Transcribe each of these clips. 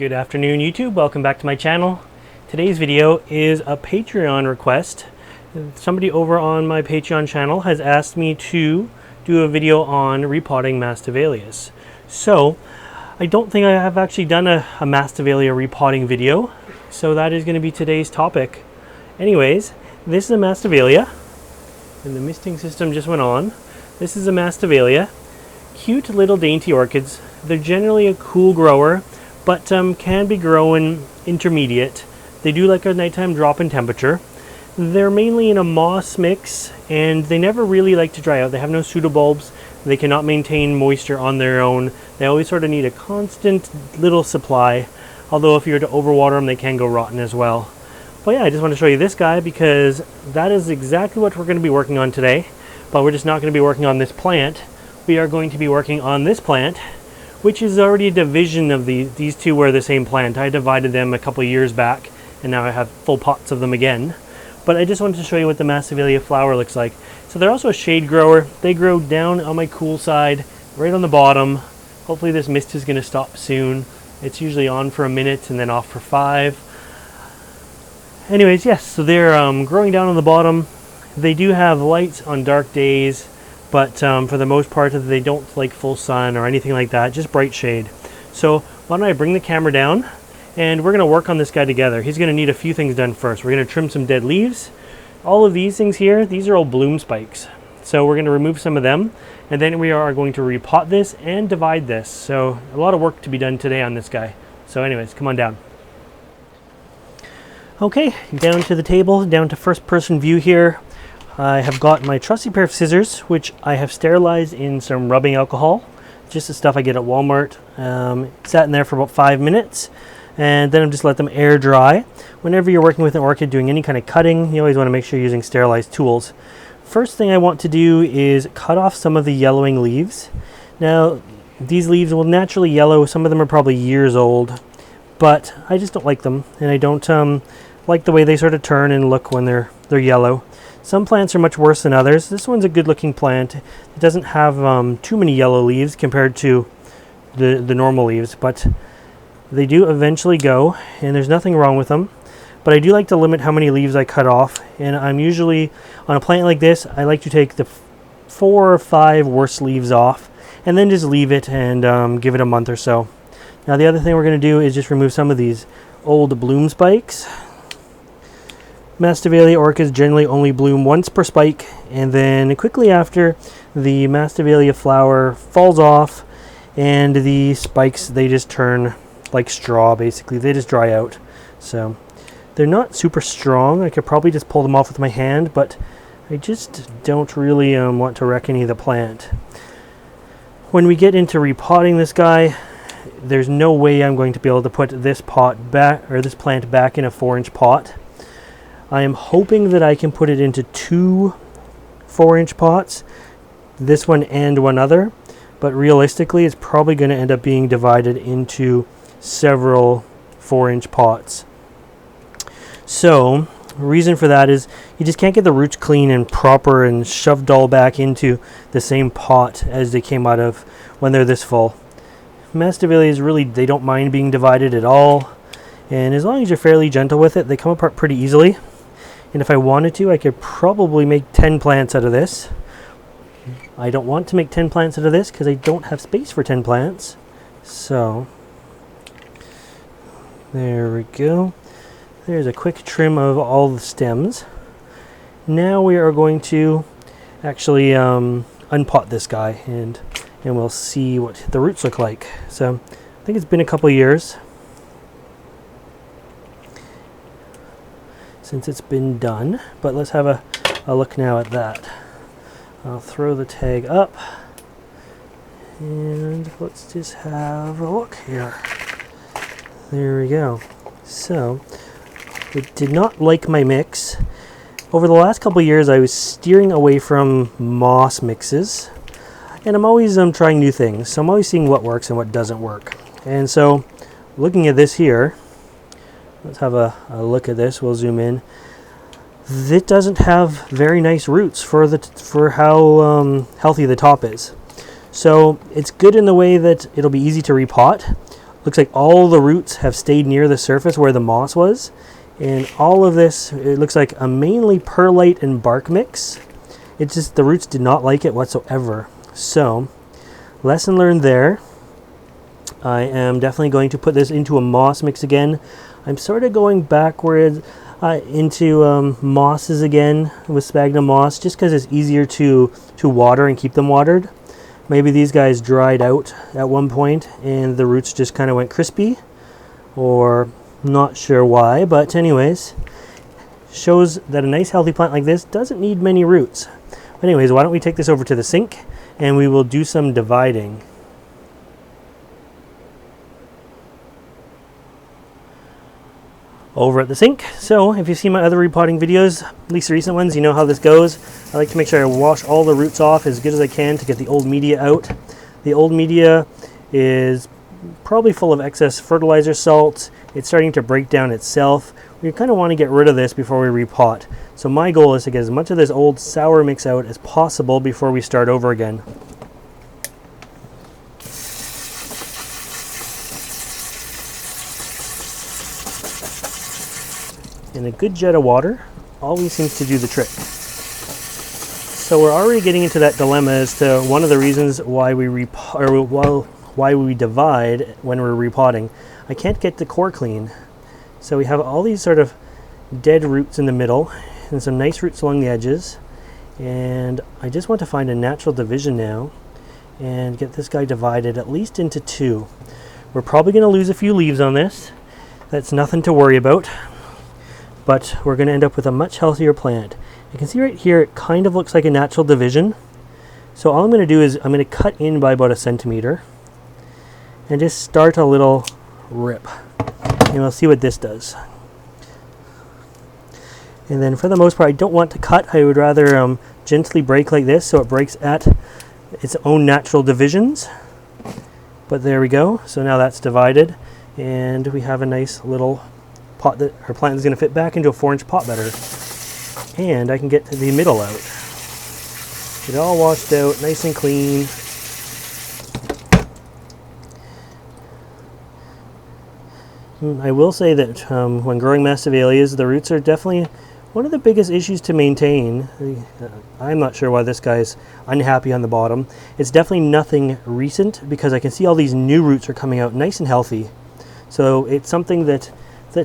Good afternoon, YouTube. Welcome back to my channel. Today's video is a Patreon request. Somebody over on my Patreon channel has asked me to do a video on repotting Masdevallias. So I don't think I have actually done a Masdevallia repotting video, so that is going to be today's topic. Anyways, this is a Masdevallia, and the misting system just went on. This is a Masdevallia. Cute little dainty orchids. They're generally a cool grower, but can be growing intermediate. They do like a nighttime drop in temperature. They're mainly in a moss mix, and they never really like to dry out. They have no pseudobulbs. They cannot maintain moisture on their own. They always sort of need a constant little supply, although if you were to overwater them, they can go rotten as well. But yeah, I just want to show you this guy because that is exactly what we're going to be working on today. But we're just not going to be working on this plant. We are going to be working on this plant, which is already a division of these two were the same plant. I divided them a couple of years back, and now I have full pots of them again. But I just wanted to show you what the Masdevallia flower looks like. So they're also a shade grower. They grow down on my cool side, right on the bottom. Hopefully this mist is going to stop soon. It's usually on for a minute and then off for 5. Anyways, yes, so they're growing down on the bottom. They do have lights on dark days, but for the most part they don't like full sun or anything like that, just bright shade. So why don't I bring the camera down and we're going to work on this guy together. He's going to need a few things done first. We're going to trim some dead leaves. All of these things here, these are all bloom spikes. So we're going to remove some of them, and then we are going to repot this and divide this. So a lot of work to be done today on this guy. So anyways, come on down. Okay, down to the table, down to first person view here. I have got my trusty pair of scissors, which I have sterilized in some rubbing alcohol. Just the stuff I get at Walmart. Sat in there for about 5 minutes, and then I'm just let them air dry. Whenever you're working with an orchid doing any kind of cutting, you always want to make sure you're using sterilized tools. First thing I want to do is cut off some of the yellowing leaves. Now, these leaves will naturally yellow. Some of them are probably years old, but I just don't like them, and I don't like the way they sort of turn and look when they're yellow. Some plants are much worse than others. This one's a good looking plant. It doesn't have too many yellow leaves compared to the normal leaves, but they do eventually go, and there's nothing wrong with them. But I do like to limit how many leaves I cut off, and I'm usually, on a plant like this, I like to take the 4 or 5 worst leaves off, and then just leave it and give it a month or so. Now the other thing we're going to do is just remove some of these old bloom spikes. Masdevallia orchids generally only bloom once per spike, and then quickly after, the Masdevallia flower falls off, and the spikes, they just turn like straw, basically. They just dry out. So they're not super strong. I could probably just pull them off with my hand, but I just don't really want to wreck any of the plant. When we get into repotting this guy, there's no way I'm going to be able to put this pot back, or this plant back in a 4-inch pot. I am hoping that I can put it into 2 4-inch pots, this one and one other, but realistically it's probably going to end up being divided into several 4-inch pots. So reason for that is you just can't get the roots clean and proper and shoved all back into the same pot as they came out of when they're this full. Masdevallias really, they don't mind being divided at all, and as long as you're fairly gentle with it, they come apart pretty easily. And if I wanted to, I could probably make 10 plants out of this. I don't want to make 10 plants out of this because I don't have space for 10 plants. So there we go. There's a quick trim of all the stems. Now we are going to actually unpot this guy, and we'll see what the roots look like. So I think it's been a couple of years since it's been done, but let's have a look now at that. I'll throw the tag up, and let's just have a look here. There we go. So it did not like my mix. Over the last couple of years, I was steering away from moss mixes, and I'm always trying new things. So I'm always seeing what works and what doesn't work. And so looking at this here, let's have a look at this. We'll zoom in. It doesn't have very nice roots for how healthy the top is. So it's good in the way that it'll be easy to repot. Looks like all the roots have stayed near the surface where the moss was. And all of this, it looks like a mainly perlite and bark mix. It's just the roots did not like it whatsoever. So, lesson learned there. I am definitely going to put this into a moss mix again. I'm sort of going backwards into mosses again with sphagnum moss, just because it's easier to water and keep them watered. Maybe these guys dried out at one point and the roots just kind of went crispy, or not sure why, but anyways, shows that a nice healthy plant like this doesn't need many roots. But anyways, why don't we take this over to the sink and we will do some dividing. Over at the sink. So if you've seen my other repotting videos, at least the recent ones, you know how this goes. I like to make sure I wash all the roots off as good as I can to get the old media out. The old media is probably full of excess fertilizer salts. It's starting to break down itself. We kind of want to get rid of this before we repot. So my goal is to get as much of this old sour mix out as possible before we start over again. And a good jet of water always seems to do the trick. So we're already getting into that dilemma as to one of the reasons why we why we divide when we're repotting. I can't get the core clean. So we have all these sort of dead roots in the middle and some nice roots along the edges. And I just want to find a natural division now and get this guy divided at least into two. We're probably going to lose a few leaves on this. That's nothing to worry about. But we're going to end up with a much healthier plant. You can see right here it kind of looks like a natural division. So all I'm going to do is I'm going to cut in by about 1 centimeter and just start a little rip. And we'll see what this does. And then for the most part I don't want to cut. I would rather gently break like this so it breaks at its own natural divisions. But there we go. So now that's divided and we have a nice little pot that our plant is going to fit back into a 4-inch pot better, and I can get the middle out. Get it all washed out, nice and clean. I will say that when growing Masdevallias, the roots are definitely one of the biggest issues to maintain. I'm not sure why this guy's unhappy on the bottom. It's definitely nothing recent because I can see all these new roots are coming out nice and healthy. So it's something that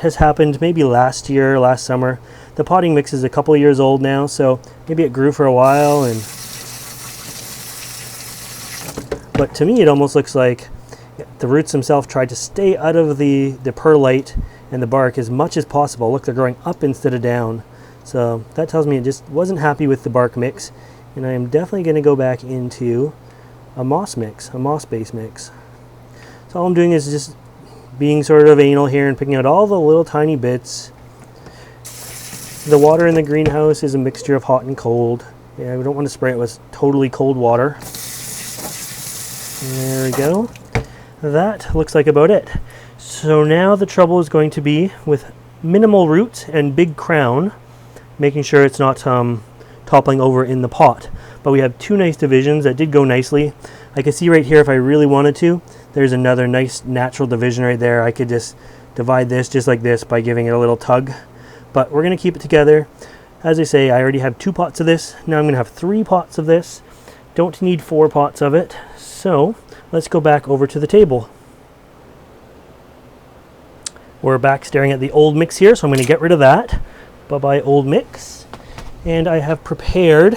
has happened maybe last year, last summer. The potting mix is a couple of years old now, so maybe it grew for a while. But to me it almost looks like the roots themselves tried to stay out of the perlite and the bark as much as possible. Look, they're growing up instead of down. So that tells me it just wasn't happy with the bark mix, and I am definitely going to go back into a moss mix, a moss-based mix. So all I'm doing is just being sort of anal here and picking out all the little tiny bits. The water in the greenhouse is a mixture of hot and cold. Yeah, we don't want to spray it with totally cold water. There we go. That looks like about it. So now the trouble is going to be with minimal root and big crown, making sure it's not toppling over in the pot. But we have two nice divisions that did go nicely. I can see right here if I really wanted to, there's another nice natural division right there. I could just divide this just like this by giving it a little tug. But we're going to keep it together. As I say, I already have 2 pots of this. Now I'm going to have 3 pots of this. Don't need 4 pots of it. So let's go back over to the table. We're back staring at the old mix here, so I'm going to get rid of that. Bye-bye old mix. And I have prepared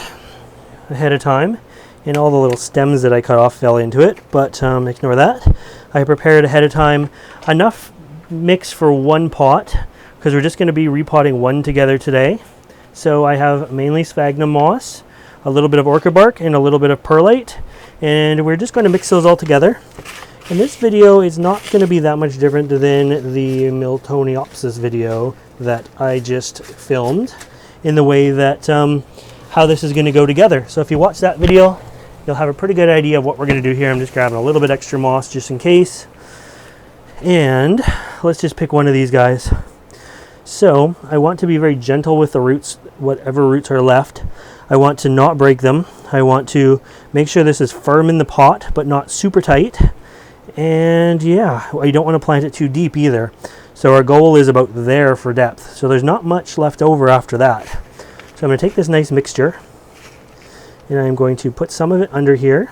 ahead of time, and all the little stems that I cut off fell into it, but ignore that. I prepared ahead of time enough mix for 1 pot, because we're just going to be repotting 1 together today. So I have mainly sphagnum moss, a little bit of orchid bark, and a little bit of perlite, and we're just going to mix those all together. And this video is not going to be that much different than the Miltoniopsis video that I just filmed, in the way that how this is going to go together. So if you watch that video, you'll have a pretty good idea of what we're going to do here. I'm just grabbing a little bit extra moss just in case. And let's just pick one of these guys. So I want to be very gentle with the roots, whatever roots are left. I want to not break them. I want to make sure this is firm in the pot, but not super tight. And yeah, you don't want to plant it too deep either. So our goal is about there for depth. So there's not much left over after that. So I'm going to take this nice mixture and I'm going to put some of it under here.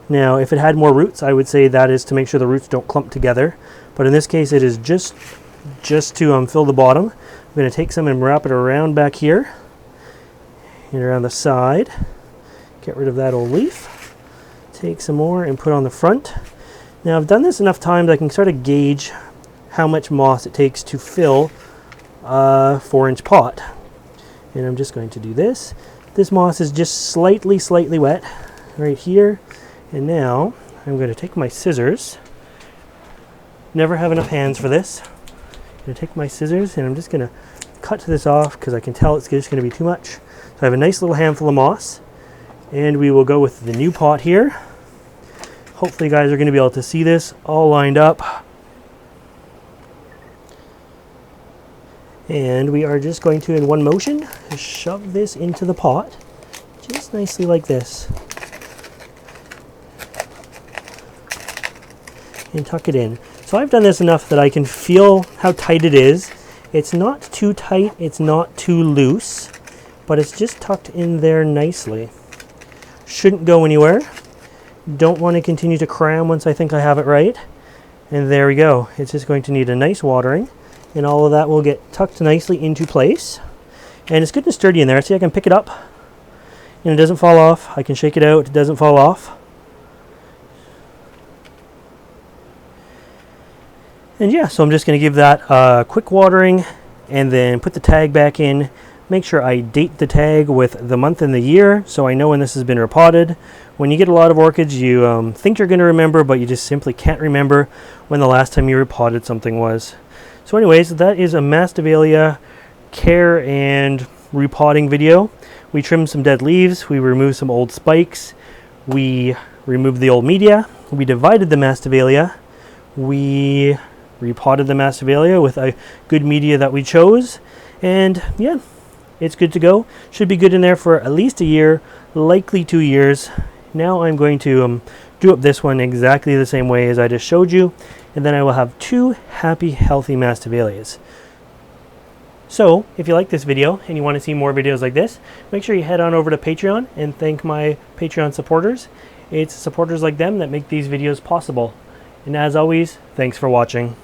Now, if it had more roots, I would say that is to make sure the roots don't clump together. But in this case, it is just to fill the bottom. I'm going to take some and wrap it around back here and around the side. Get rid of that old leaf. Take some more and put on the front. Now, I've done this enough times I can sort of gauge how much moss it takes to fill a 4-inch pot. And I'm just going to do this. This moss is just slightly wet right here. And now I'm going to take my scissors. Never have enough hands for this. I'm going to take my scissors and I'm just going to cut this off because I can tell it's just going to be too much. So I have a nice little handful of moss. And we will go with the new pot here. Hopefully you guys are going to be able to see this all lined up. And we are just going to, in one motion, shove this into the pot, just nicely like this. And tuck it in. So I've done this enough that I can feel how tight it is. It's not too tight, it's not too loose, but it's just tucked in there nicely. Shouldn't go anywhere. Don't want to continue to cram once I think I have it right. And there we go. It's just going to need a nice watering. And all of that will get tucked nicely into place. And it's good and sturdy in there. See, I can pick it up and it doesn't fall off. I can shake it out, it doesn't fall off. And yeah, so I'm just going to give that a quick watering and then put the tag back in. Make sure I date the tag with the month and the year so I know when this has been repotted. When you get a lot of orchids, you think you're going to remember, but you just simply can't remember when the last time you repotted something was. So anyways, that is a Masdevallia care and repotting video. We trimmed some dead leaves, we removed some old spikes, we removed the old media, we divided the Masdevallia, we repotted the Masdevallia with a good media that we chose, and yeah, it's good to go. Should be good in there for at least a year, likely 2 years. Now I'm going to do up this one exactly the same way as I just showed you, and then I will have 2 happy, healthy Masdevallias. So, if you like this video and you want to see more videos like this, make sure you head on over to Patreon and thank my Patreon supporters. It's supporters like them that make these videos possible. And as always, thanks for watching.